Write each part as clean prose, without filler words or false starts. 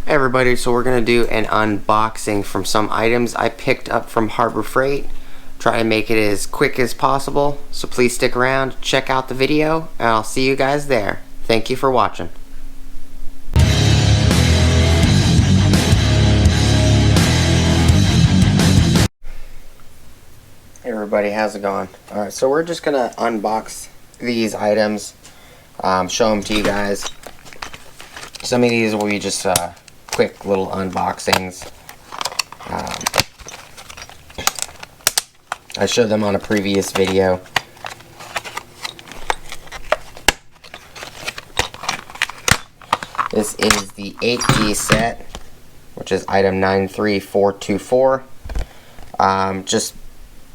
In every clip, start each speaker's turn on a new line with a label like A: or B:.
A: Hey everybody, so we're going to do an unboxing from some items I picked up from Harbor Freight. Try to make it as quick as possible, so please stick around, check out the video, and I'll see you guys there. Thank you for watching. Hey everybody, how's it going? Alright, so we're just going to unbox these items, show them to you guys. Some of these will be just quick little unboxings. I showed them on a previous video. This is the 8-piece set, which is item 93424. Just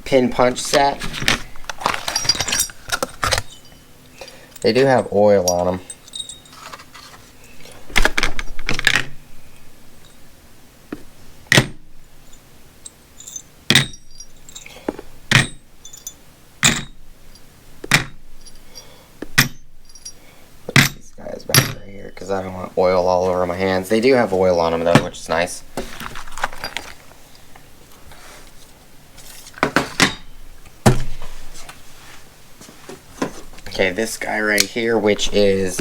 A: pin punch set. They do have oil on them. Guys back right here because I don't want oil all over my hands. They do have oil on them though, which is nice. Okay, this guy right here, which is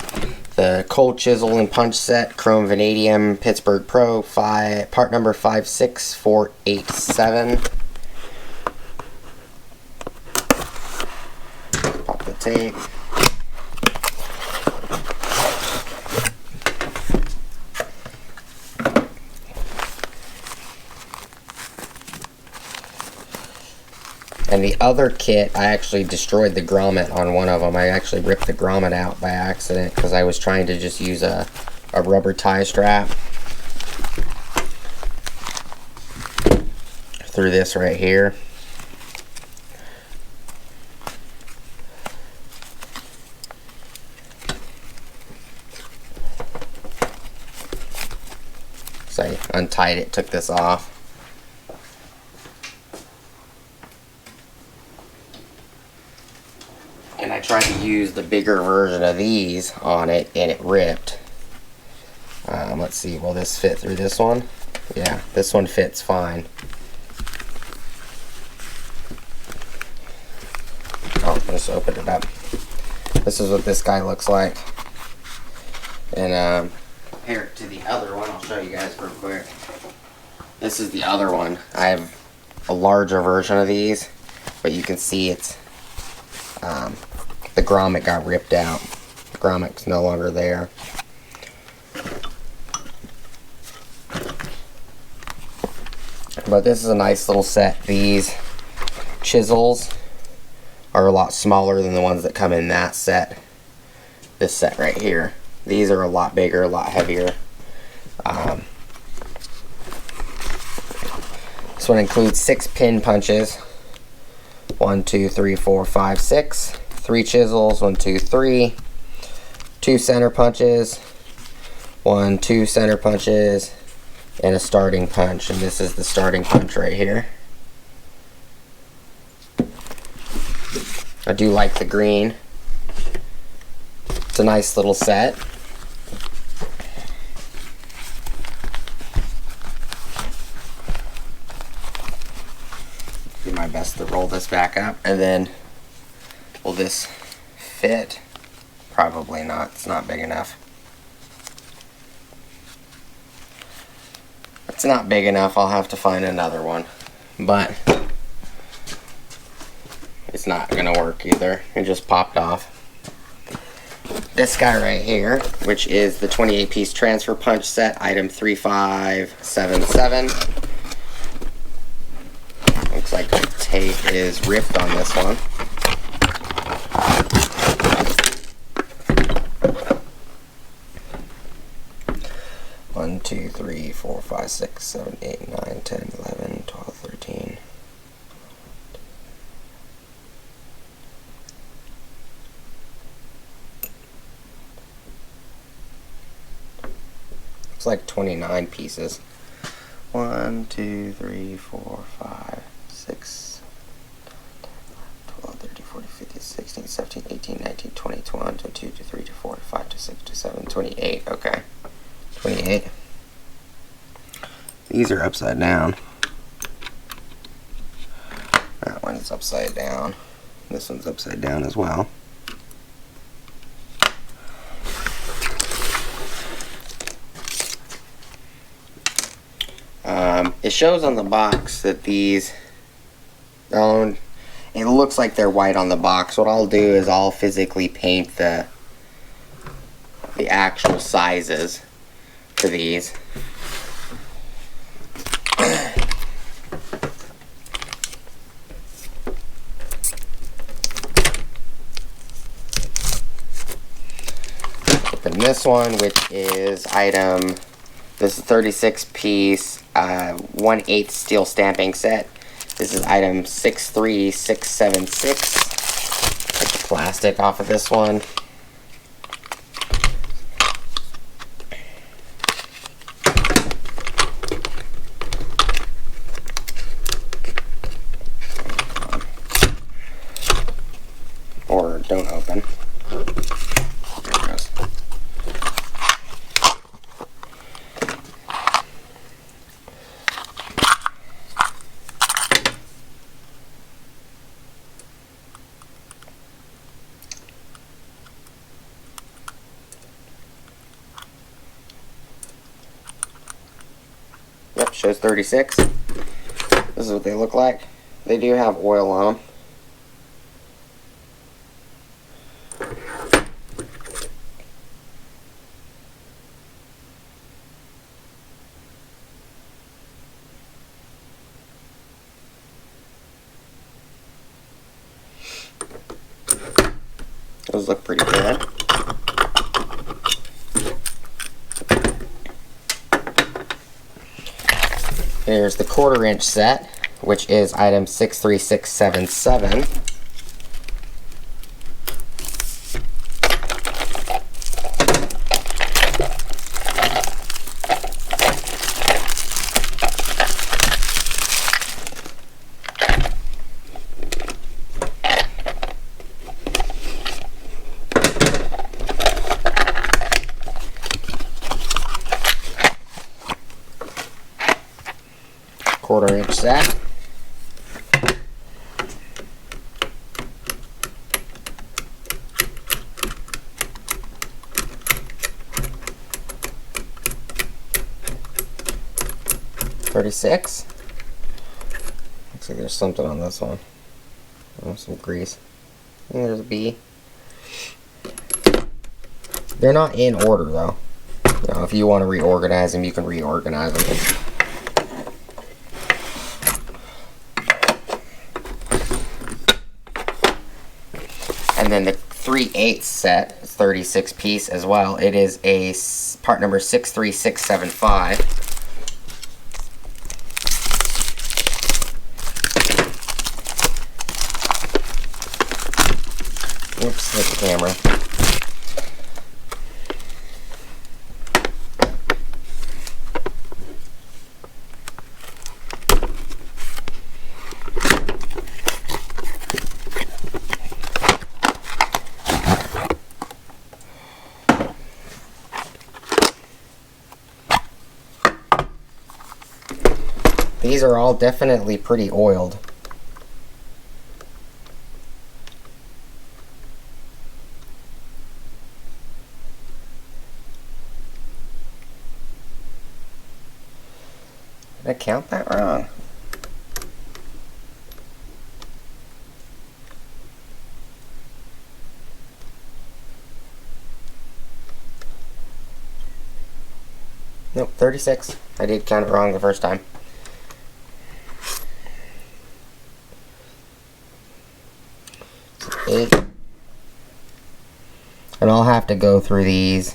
A: the cold chisel and punch set, chrome vanadium Pittsburgh Pro, part number 56487. Pop the tape. And the other kit, I actually destroyed the grommet on one of them. I actually ripped the grommet out by accident because I was trying to just use a rubber tie strap through this right here. So I untied it, took this off. And I tried to use the bigger version of these on it, and it ripped. Let's see, will this fit through this one? Yeah, this one fits fine. Oh, let's open it up. This is what this guy looks like. And compare it to the other one, I'll show you guys real quick. This is the other one. I have a larger version of these, but you can see it's the grommet got ripped out. The grommet's no longer there. But this is a nice little set. These chisels are a lot smaller than the ones that come in that set. This set right here. These are a lot bigger, a lot heavier. This one includes 6 pin punches. 1, 2, 3, 4, 5, 6. 3 chisels, 1, 2, 3, 2 center punches, 1, 2 center punches, and a starting punch. And this is the starting punch right here. I do like the green. It's a nice little set. Do my best to roll this back up, and then will this fit? Probably not. It's not big enough. It's not big enough. I'll have to find another one. But it's not going to work either. It just popped off. This guy right here, which is the 28-piece transfer punch set, item 3577. Looks like the tape is ripped on this one. 1, 2, 3, 4, 5, 6, 7, 8, 9, 10, 11, 12, 13. It's like 29 pieces. 1, 2, 3, 4, 5, 6, 12, 13, 14, 15, 16, 17, 18, 19, 20, 21, 22, 23, 24, 25, 26, 27, 28. Okay. 28. These are upside down. That one's upside down. This one's upside down as well. It shows on the box that these, it looks like they're white on the box. What I'll do is I'll physically paint the actual sizes for these. Open this one, which is item, this is 36 piece 1/8 steel stamping set. This is item 63676. Take the plastic off of this one. Or don't open. There it goes. Yep, shows 36. This is what they look like. They do have oil on them. Those look pretty good. Here's the 1/4 inch set, which is item 63677. Inch set. $36. Looks like there's something on this one. Oh, some grease. And there's a B. They're not in order though. You know, if you want to reorganize them, you can reorganize them. And then the 3/8 set is 36 piece as well. It is a part number 63675. Oops, hit the camera. These are all definitely pretty oiled. Did I count that wrong? Nope, 36. I did count it wrong the first time. And I'll have to go through these,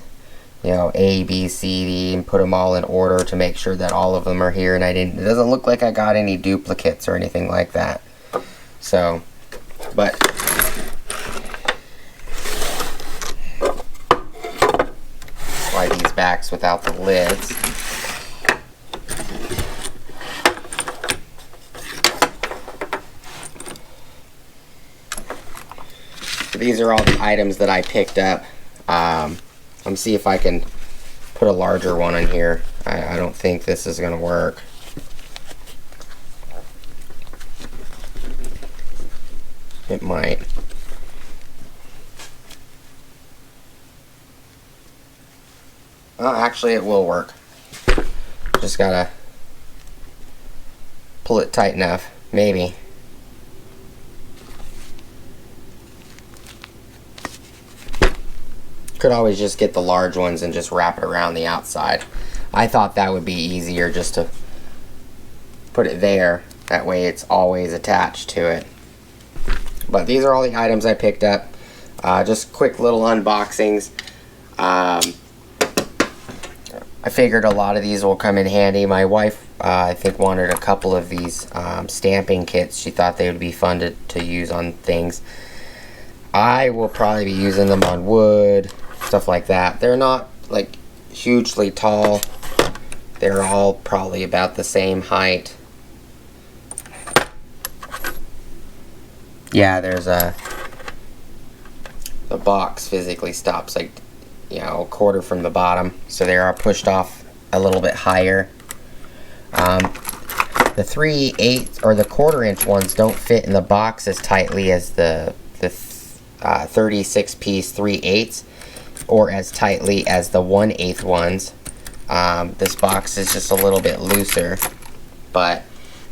A: you know, A, B, C, D, and put them all in order to make sure that all of them are here. And it doesn't look like I got any duplicates or anything like that. So, but slide these backs without the lids. These are all the items that I picked up. Let me see if I can put a larger one in here. I don't think this is gonna work. It might. Oh, actually it will work. Just gotta pull it tight enough, maybe. Could always just get the large ones and just wrap it around the outside. I thought that would be easier, just to put it there. That way it's always attached to it. But these are all the items I picked up. Just quick little unboxings. I figured a lot of these will come in handy. My wife, I think, wanted a couple of these stamping kits. She thought they would be fun to use on things. I will probably be using them on wood, stuff like that. They're not like hugely tall. They're all probably about the same height. Yeah, there's the box physically stops like, you know, a quarter from the bottom, so they are pushed off a little bit higher. The 3/8 or the 1/4 inch ones don't fit in the box as tightly as the 36 piece 3/8 or as tightly as the 1/8 ones. This box is just a little bit looser, but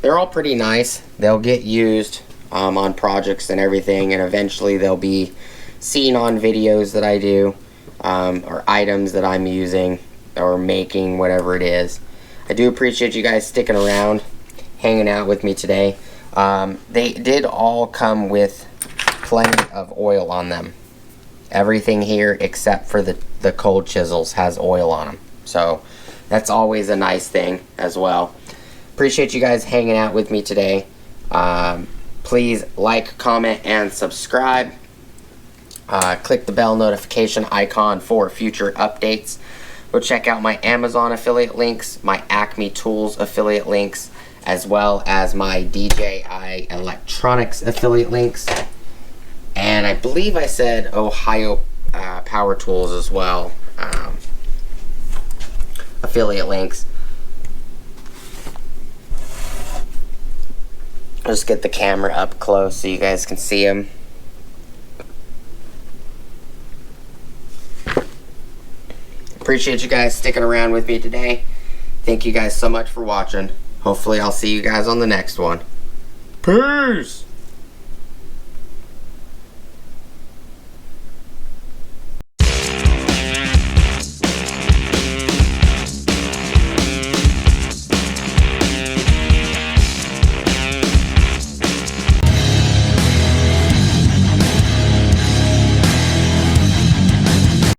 A: they're all pretty nice. They'll get used on projects and everything, and eventually they'll be seen on videos that I do, or items that I'm using or making, whatever it is. I do appreciate you guys sticking around, hanging out with me today. They did all come with plenty of oil on them. Everything here except for the cold chisels has oil on them, so that's always a nice thing as well. Appreciate you guys hanging out with me today. Please like, comment, and subscribe. Click the bell notification icon for future updates. Go check out my Amazon affiliate links, my Acme Tools affiliate links, as well as my DJI Electronics affiliate links. And I believe I said Ohio Power Tools as well, affiliate links. I'll just get the camera up close so you guys can see them. Appreciate you guys sticking around with me today. Thank you guys so much for watching. Hopefully I'll see you guys on the next one. Peace!